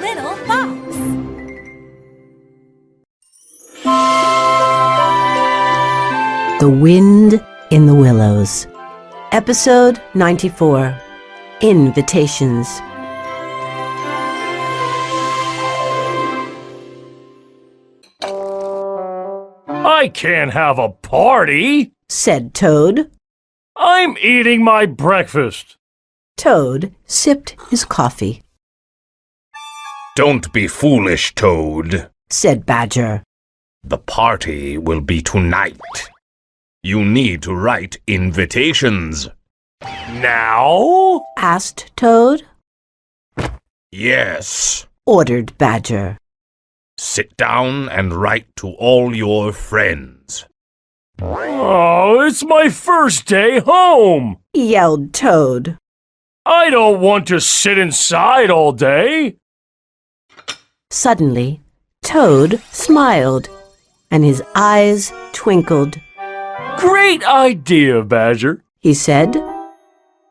little fox. The Wind in the Willows. Episode 94. Invitations. I can't have a party, Said Toad. I'm eating my breakfast. Toad sipped his coffee. Don't be foolish, Toad. Said Badger. The party will be tonight. You need to write invitations. Now? Asked Toad. Yes. Ordered Badger. Sit down and write to all your friends. Oh, it's my first day home. Yelled Toad. I don't want to sit inside all day. Suddenly, Toad smiled, and his eyes twinkled. Great idea, Badger. He said.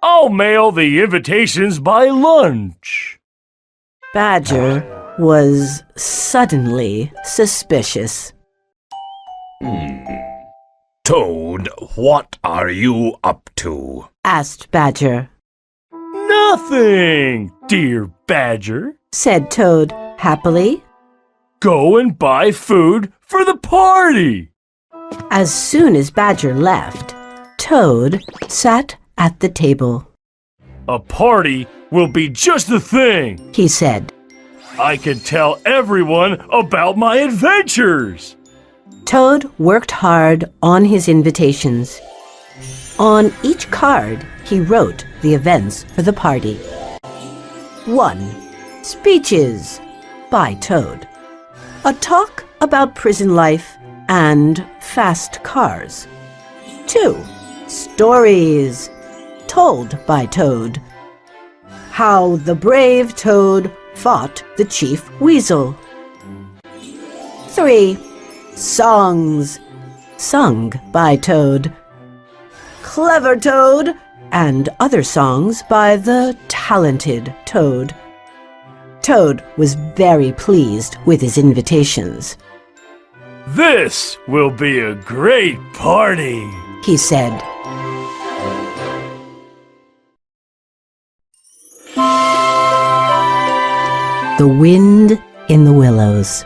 I'll mail the invitations by lunch. Badger was suddenly suspicious. Toad, what are you up to? Asked Badger. Nothing, dear Badger. Said Toad happily. Go and buy food for the party. As soon as Badger left, Toad sat at the table. A party will be just the thing. He said. I can tell everyone about my adventures. Toad worked hard on his invitations. On each card, he wrote the events for the party. 1. Speeches by Toad. A talk about prison life and fast cars. 2. Stories told by Toad. How the brave Toad fought the chief weasel. 3. Songs sung by Toad. Clever Toad and other songs by the talented Toad. Toad was very pleased with his invitations. This will be a great party, he said. The Wind in the Willows.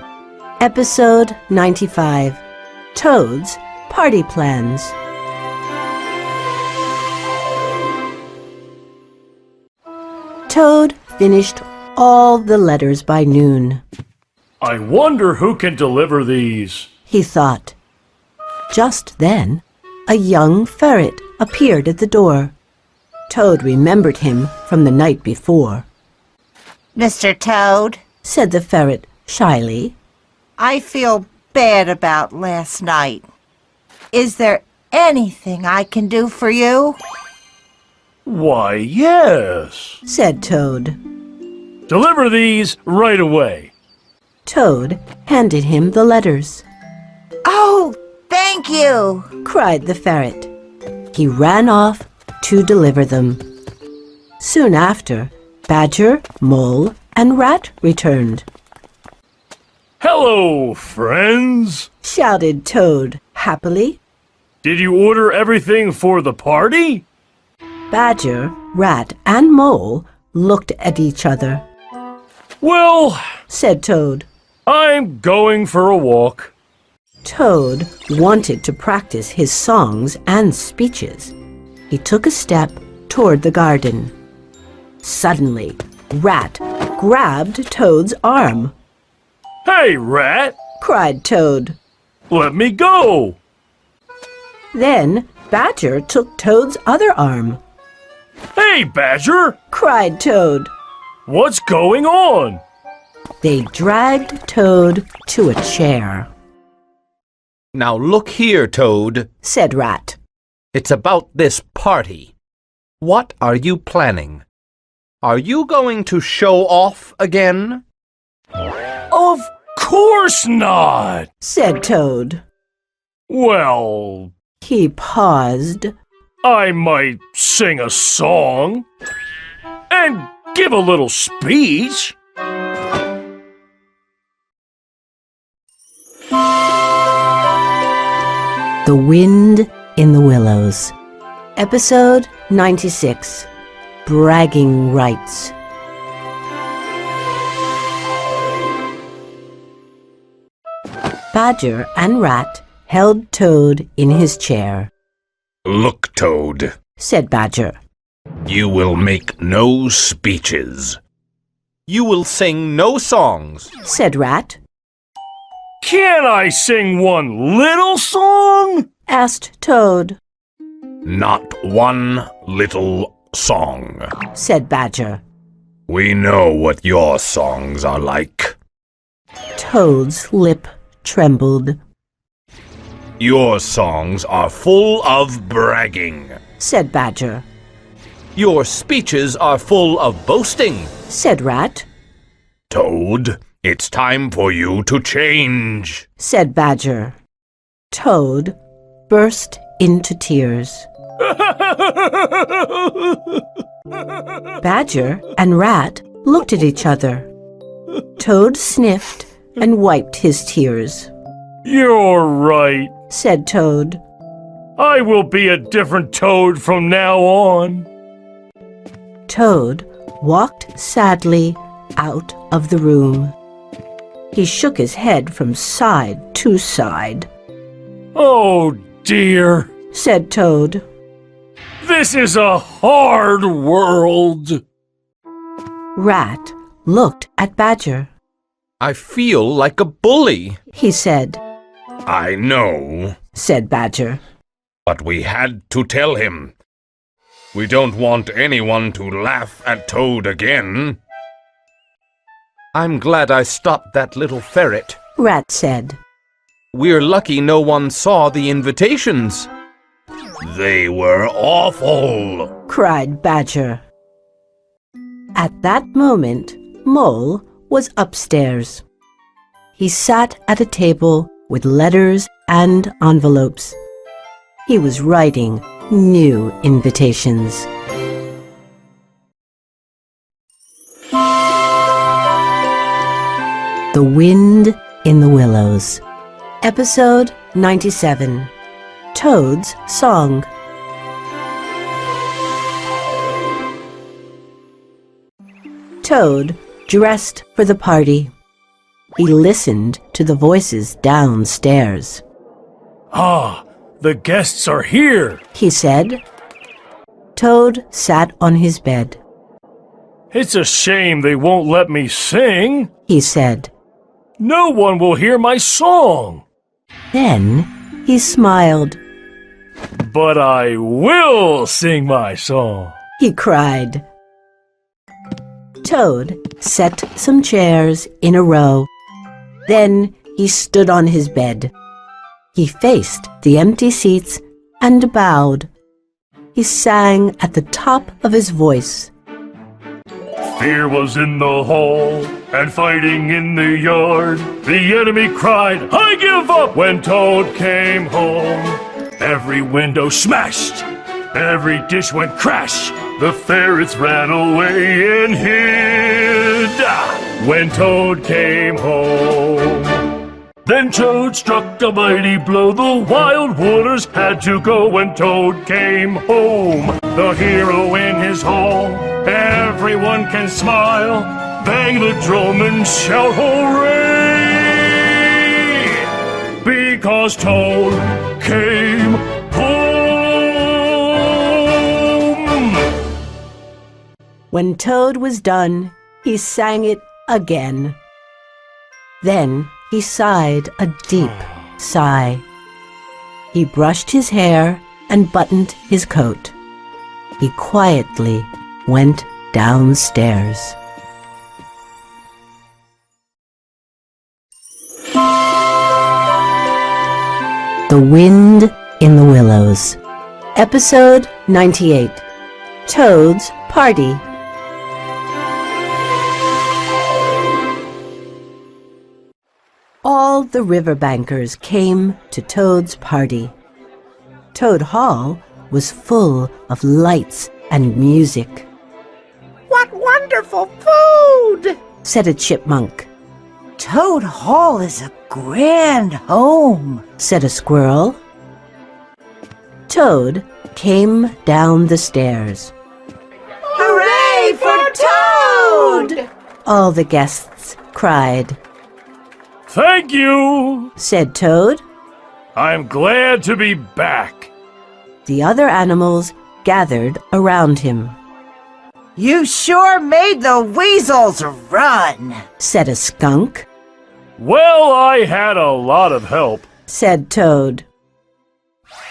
Episode 95. Toad's Party Plans. Toad finished all the letters by noon. I wonder who can deliver these. He thought. Just then, a young ferret appeared at the door. Toad remembered him from the night before. Mr. Toad, Said the ferret shyly. I feel bad about last night. Is there anything I can do for you? Why, yes. Said Toad. Deliver these right away. Toad handed him the letters. Oh, thank you. Cried the ferret. He ran off to deliver them. Soon after, Badger, Mole, and Rat returned. Hello, friends. Shouted Toad happily. Did you order everything for the party? Badger, Rat, and Mole looked at each other. Well, Said Toad. I'm going for a walk. Toad wanted to practice his songs and speeches. He took a step toward the garden. Suddenly, Rat grabbed Toad's arm. Hey, Rat, Cried Toad. let me go. Then Badger took Toad's other arm. Hey, Badger, Cried Toad. what's going on? They dragged Toad to a chair. Now look here, Toad. Said Rat. It's about this party. What are you planning? Are you going to show off again? Of course not. Said Toad. Well, He paused. I might sing a song and give a little speech. The Wind in the Willows. Episode 96. Bragging Rights. Badger and Rat held Toad in his chair. Look, Toad, Said Badger. you will make no speeches. You will sing no songs. Said Rat. Can I sing one little song? Asked Toad. Not one little song. Said Badger. We know what your songs are like. Toad's lip trembled. Your songs are full of bragging. Said Badger. Your speeches are full of boasting. Said Rat. Toad, it's time for you to change. Said Badger. Toad burst into tears. Badger and Rat looked at each other. Toad sniffed and wiped his tears. You're right. Said Toad. I will be a different Toad from now on. Toad walked sadly out of the room. He shook his head from side to side. Oh dear, Said Toad. this is a hard world. Rat looked at Badger. I feel like a bully. He said. I know, Said Badger. but we had to tell him. We don't want anyone to laugh at Toad again. I'm glad I stopped that little ferret. Rat said. We're lucky no one saw the invitations. They were awful. Cried Badger. At that moment, Mole was upstairs. He sat at a table with letters and envelopes. He was writing new invitations. The Wind in the Willows. Episode 97. Toad's Song. Toad dressed for the party. He listened to the voices downstairs. Ah, the guests are here. He said. Toad sat on his bed. It's a shame they won't let me sing. He said. No one will hear my song. Then he smiled. But I will sing my song. He cried. Toad set some chairs in a row. Then he stood on his bed. He faced the empty seats and bowed. He sang at the top of his voice. Fear was in the hall and fighting in the yard. The enemy cried, I give up, when Toad came home. Every window smashed, every dish went crash. The ferrets ran away and hid when Toad came home. Then Toad struck a mighty blow. The wild waters had to go when Toad came home. The hero in his hall, everyone can smile. Bang the drum and shout hooray! Because Toad came home. When Toad was done, he sang it again. Then he sighed a deep sigh. He brushed his hair and buttoned his coat. He quietly went downstairs. The Wind in the Willows. Episode 98. Toad's Party. All the riverbankers came to Toad's party. Toad Hall was full of lights and music. What wonderful food! Said a chipmunk. Toad Hall is a grand home. Said a squirrel. Toad came down the stairs. Hooray for Toad! All the guests cried. Thank you! Said Toad. I'm glad to be back. The other animals gathered around him. You sure made the weasels run, Said a skunk. Well, I had a lot of help. Said Toad.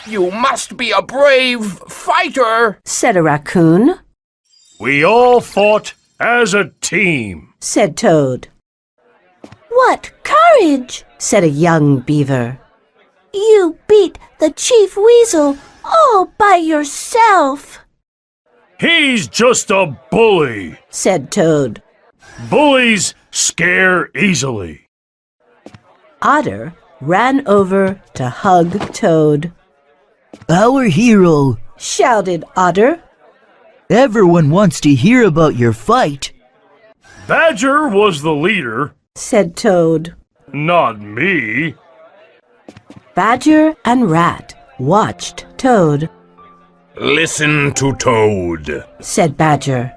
You must be a brave fighter. Said a raccoon. We all fought as a team. Said Toad. What courage! Said a young beaver. You beat the chief weasel all by yourself, He's just a bully. said Toad. Bullies scare easily. Otter ran over to hug Toad. Our hero. Shouted Otter. Everyone wants to hear about your fight. Badger was the leader, Said Toad. not me. Badger and Rat watched Toad. Listen to Toad. Said Badger.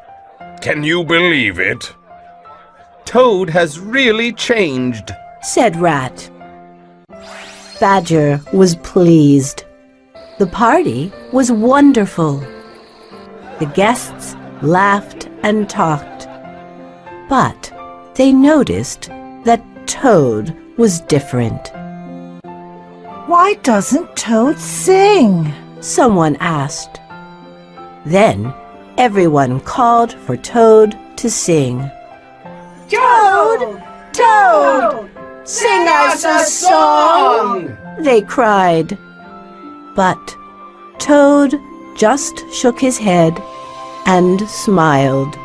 Can you believe it? Toad has really changed. Said Rat. Badger was pleased. The party was wonderful. The guests laughed and talked. But they noticed that Toad was different. Why doesn't Toad sing? Someone asked. Then everyone called for Toad to sing. Toad! Toad! Sing us a song! They cried. But Toad just shook his head and smiled.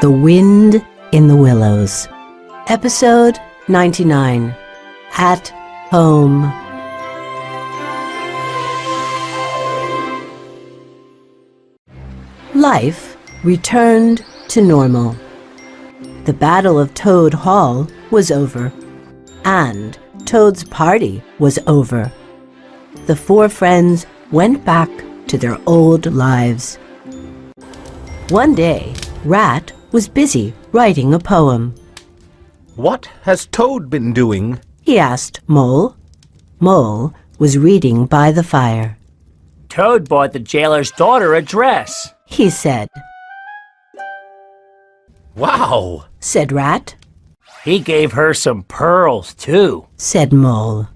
The Wind in the Willows. Episode 99. At Home. Life returned to normal. The Battle of Toad Hall was over, and Toad's party was over. The four friends went back to their old lives. One day, Rat was busy writing a poem. What has Toad been doing? He asked Mole. Mole was reading by the fire. Toad bought the jailer's daughter a dress. He said. Wow! Said Rat. He gave her some pearls, too. Said Mole.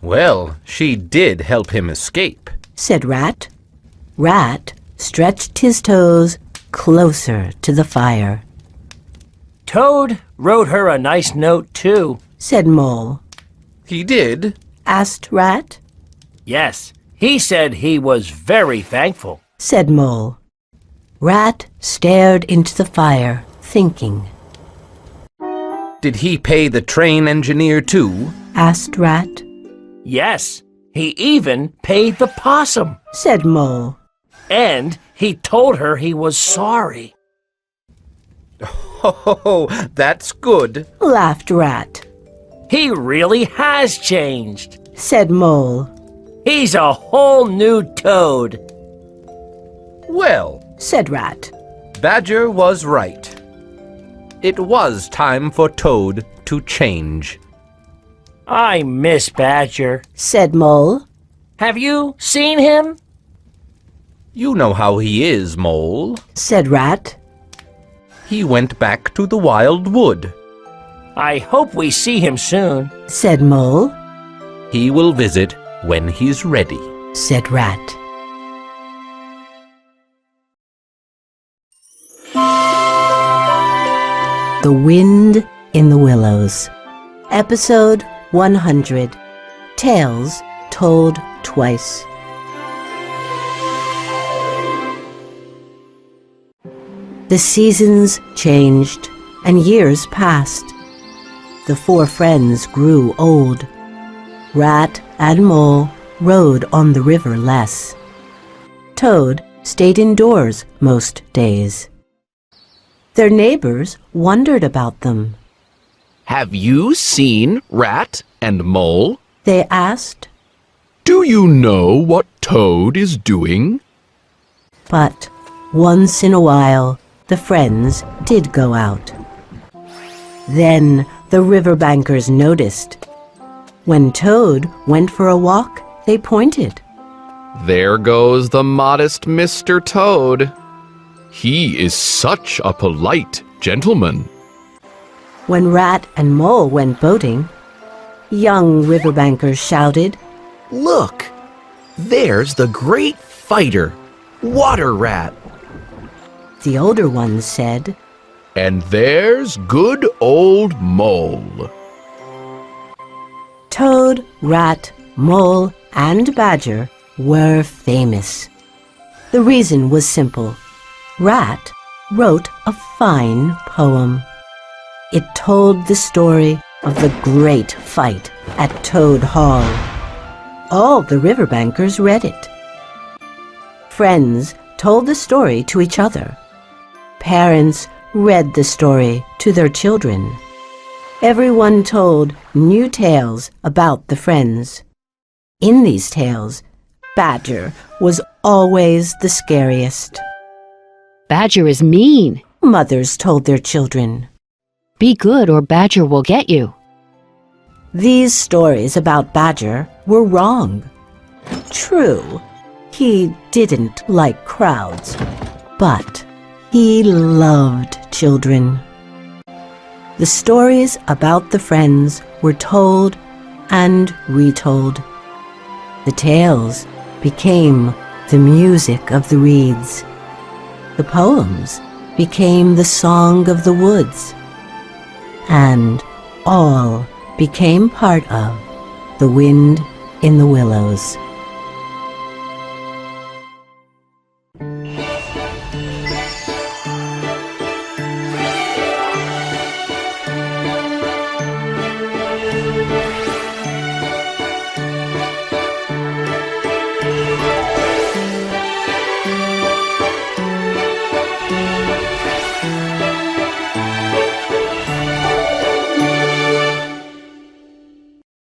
Well, she did help him escape. Said Rat. Rat stretched his toes closer to the fire. Toad wrote her a nice note, too. Said Mole. He did? Asked Rat. Yes, he said he was very thankful. Said Mole. Rat stared into the fire, thinking. Did he pay the train engineer too? Asked Rat. Yes, he even paid the possum. Said Mole. And he told her he was sorry. Oh, that's good. Laughed Rat. He really has changed. Said Mole. He's a whole new Toad. Well, Said Rat. Badger was right. It was time for Toad to change. I miss Badger. Said Mole. Have you seen him? You know how he is, Mole. Said Rat. He went back to the wild wood. I hope we see him soon. Said Mole. He will visit when he's ready. Said Rat. The Wind in the Willows. Episode 100. Tales Told Twice. The seasons changed, and years passed. The four friends grew old. Rat and Mole rode on the river less. Toad stayed indoors most days. Their neighbors wondered about them. Have you seen Rat and Mole? They asked. Do you know what Toad is doing? But once in a while, the friends did go out. Then the riverbankers noticed. When Toad went for a walk, they pointed. There goes the modest Mr. Toad. He is such a polite gentleman. When Rat and Mole went boating, young riverbankers shouted, Look, there's the great fighter, Water Rat. The older ones said, And there's good old Mole. Toad, Rat, Mole, and Badger were famous. The reason was simple. Rat wrote a fine poem. It told the story of the great fight at Toad Hall. All the riverbankers read it. Friends told the story to each other. Parents read the story to their children. Everyone told new tales about the friends. In these tales, Badger was always the scariest. Badger is mean. Mothers told their children. Be good or Badger will get you. These stories about Badger were wrong. True, he didn't like crowds, but he loved children. The stories about the friends were told and retold. The tales became the music of the reeds. The poems became the song of the woods. And all became part of The Wind in the Willows.